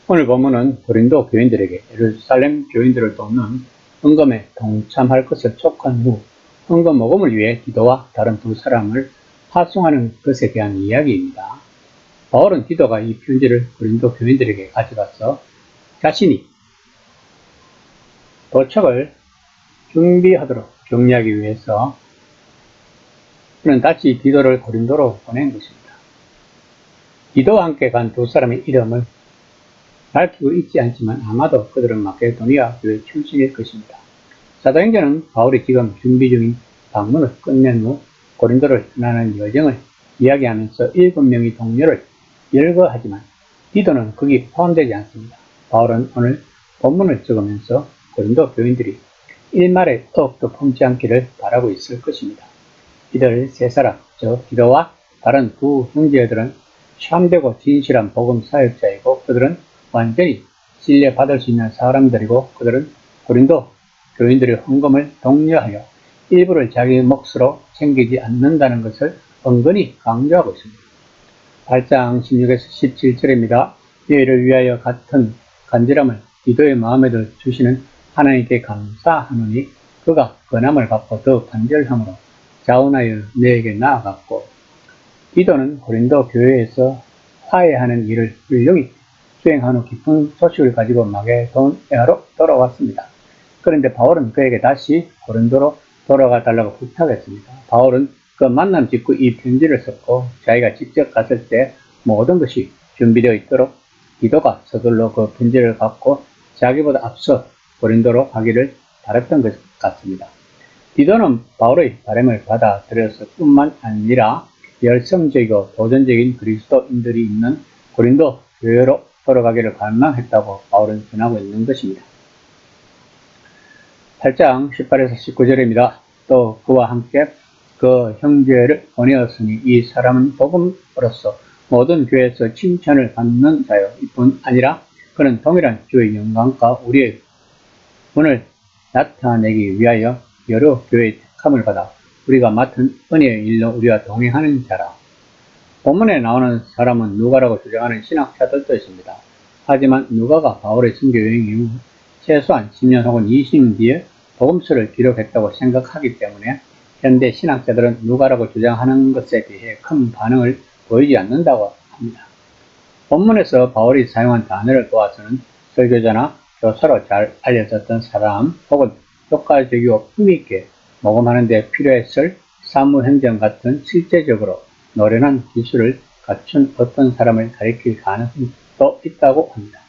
오늘 본문은 고린도 교인들에게 예루살렘 교인들을 돕는 헌금에 동참할 것을 촉한 후 헌금 모금을 위해 디도와 다른 두 사람을 파송하는 것에 대한 이야기입니다. 바울은 디도가 이 편지를 고린도 교인들에게 가져가서 자신이 도착을 준비하도록 격려하기 위해서 그는 다시 디도를 고린도로 보낸 것입니다. 디도와 함께 간 두 사람의 이름을 밝히고 있지 않지만 아마도 그들은 마케도니아 교회 출신일 것입니다. 사도행전은 바울이 지금 준비 중인 방문을 끝낸 후 고린도를 떠나는 여정을 이야기하면서 7명의 동료를 열거하지만 디도는 거기 포함되지 않습니다. 바울은 오늘 본문을 적으면서 고린도 교인들이 일말의 더욱더 품지 않기를 바라고 있을 것입니다. 이들 세 사람, 즉 디도와 다른 두 형제들은 참되고 진실한 복음 사역자이고 그들은 완전히 신뢰받을 수 있는 사람들이고 그들은 고린도 교인들의 헌금을 독려하여 일부를 자기 몫으로 챙기지 않는다는 것을 은근히 강조하고 있습니다. 8장 16에서 17절입니다. 너희를 위하여 같은 간절함을 디도의 마음에도 주시는 하나님께 감사하노니 그가 권함을 받고 더 간절함으로 자원하여 내게 나아갔고 디도는 고린도 교회에서 화해하는 일을 훌륭히 수행한 후 기쁜 소식을 가지고 마게도니아로 돌아왔습니다. 그런데 바울은 그에게 다시 고린도로 돌아가 달라고 부탁했습니다. 바울은 그 만남 직후 이 편지를 썼고 자기가 직접 갔을 때 모든 것이 준비되어 있도록 디도가 서둘러 그 편지를 갖고 자기보다 앞서 고린도로 가기를 바랐던 것 같습니다. 디도는 바울의 바람을 받아들였을 뿐만 아니라 열성적이고 도전적인 그리스도인들이 있는 고린도 교회로 돌아가기를 갈망했다고 바울은 전하고 있는 것입니다. 8장 18에서 19절입니다. 또 그와 함께 그 형제를 보내었으니 이 사람은 복음으로서 모든 교회에서 칭찬을 받는 자요 이뿐 아니라 그는 동일한 주의 영광과 우리의 분을 나타내기 위하여 여러 교회의 택함을 받아 우리가 맡은 은혜의 일로 우리와 동행하는 자라. 본문에 나오는 사람은 누가라고 주장하는 신학자들도 있습니다. 하지만 누가가 바울의 선교 여행 이후 최소한 10년 혹은 20년 뒤에 복음서를 기록했다고 생각하기 때문에 현대 신학자들은 누가라고 주장하는 것에 대해 큰 반응을 보이지 않는다고 합니다. 본문에서 바울이 사용한 단어를 보아서는 설교자나 교사로 잘 알려졌던 사람 혹은 효과적이고 품위있게 모금하는 데 필요했을 사무행정 같은 실제적으로 노련한 기술을 갖춘 어떤 사람을 가리킬 가능성도 있다고 합니다.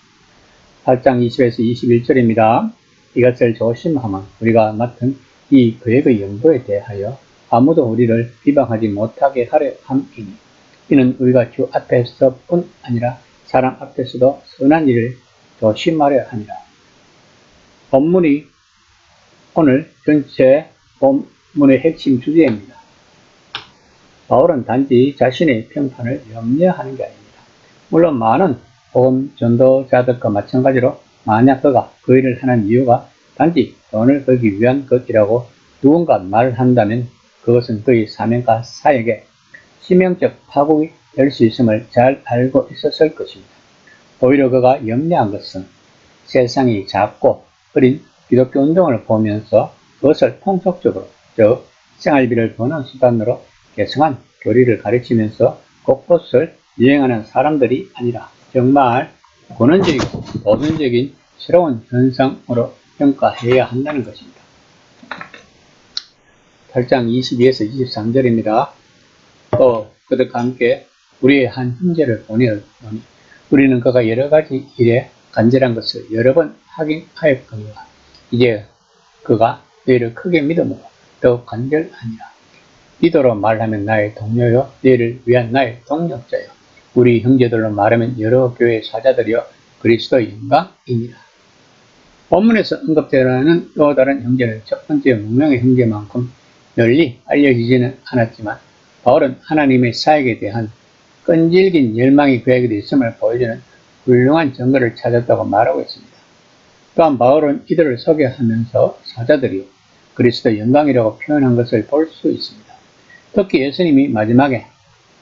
8장 20에서 21절입니다. 이것을 조심하면 우리가 맡은 이 계획의 연도에 대하여 아무도 우리를 비방하지 못하게 하려 함이니 이는 우리가 주 앞에서뿐 아니라 사람 앞에서도 선한 일을 조심하려 함이라. 본문이 오늘 전체 본문의 핵심 주제입니다. 바울은 단지 자신의 평판을 염려하는 게 아닙니다. 물론 많은 복음 전도자들과 마찬가지로 만약 그가 그 일을 하는 이유가 단지 돈을 벌기 위한 것이라고 누군가 말한다면 그것은 그의 사명과 사역에 치명적 파국이 될 수 있음을 잘 알고 있었을 것입니다. 오히려 그가 염려한 것은 세상이 작고 어린 기독교 운동을 보면서 그것을 통속적으로 즉 생활비를 버는 수단으로 개성한 교리를 가르치면서 곳곳을 유행하는 사람들이 아니라 정말 근원적이고 보편적인 새로운 현상으로 평가해야 한다는 것입니다. 8장 22에서 23절입니다. 또 그들과 함께 우리의 한 형제를 보내었더니 우리는 그가 여러 가지 일에 간절한 것을 여러 번 확인하였거니와 이제 그가 너희를 크게 믿음으로 더욱 간절하니라. 디도로 말하면 나의 동료요 너희를 위한 나의 동력자요 우리 형제들로 말하면 여러 교회 사자들이여 그리스도의 영광이니라. 본문에서 언급되는 또 다른 형제는 첫 번째 무명의 형제만큼 널리 알려지지는 않았지만 바울은 하나님의 사역에 대한 끈질긴 열망이 그에게 있음을 보여주는 훌륭한 증거를 찾았다고 말하고 있습니다. 또한 바울은 이들을 소개하면서 사자들이요 그리스도의 영광이라고 표현한 것을 볼 수 있습니다. 특히 예수님이 마지막에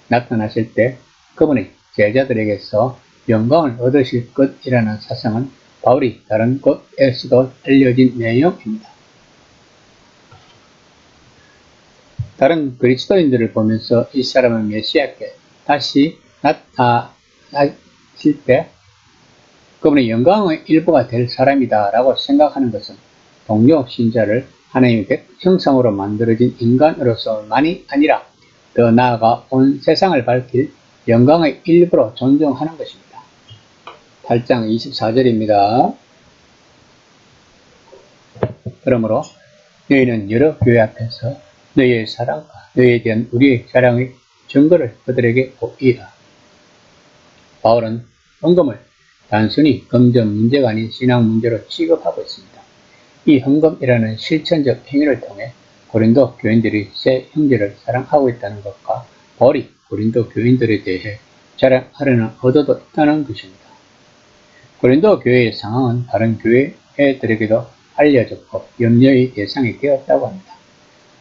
나타나실 때 그분의 제자들에게서 영광을 얻으실 것이라는 사상은 바울이 다른 곳에서도 알려진 내용입니다. 다른 그리스도인들을 보면서 이 사람은 메시아께 다시 나타나실 때 그분의 영광의 일부가 될 사람이다 라고 생각하는 것은 동료 신자를 하나님의 형상으로 만들어진 인간으로서만이 아니라 더 나아가 온 세상을 밝힐 영광의 일부로 존중하는 것입니다. 8장 24절입니다. 그러므로 너희는 여러 교회 앞에서 너희의 사랑과 너희에 대한 우리의 자랑의 증거를 그들에게 보이라. 바울은 헌금을 단순히 금전 문제가 아닌 신앙 문제로 취급하고 있습니다. 이 헌금이라는 실천적 행위를 통해 고린도 교인들이 새 형제를 사랑하고 있다는 것과 바울이 고린도 교인들에 대해 자랑하려는 의도도 있다는 것입니다. 고린도 교회의 상황은 다른 교회들에게도 알려졌고 염려의 대상이 되었다고 합니다.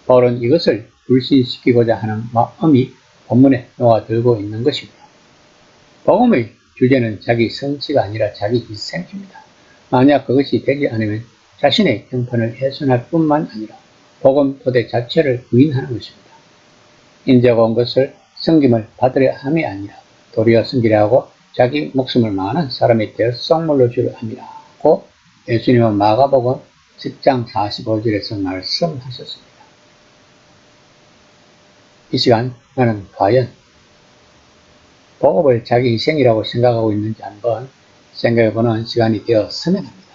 바울은 이것을 불신시키고자 하는 마음이 본문에 놓아들고 있는 것입니다. 복음의 주제는 자기 성취가 아니라 자기 희생입니다. 만약 그것이 되지 않으면 자신의 형편을 훼손할 뿐만 아니라 복음 토대 자체를 부인하는 것입니다. 인자가 온 것을 섬김을 받으려 함이 아니라 도리어 섬기려 하고 자기 목숨을 많은 사람의 대속물로 주려 함이라고 예수님은 마가복음 10장 45절에서 말씀하셨습니다. 이 시간 나는 과연 복음을 자기 희생이라고 생각하고 있는지 한번 생각해보는 시간이 되었으면 합니다.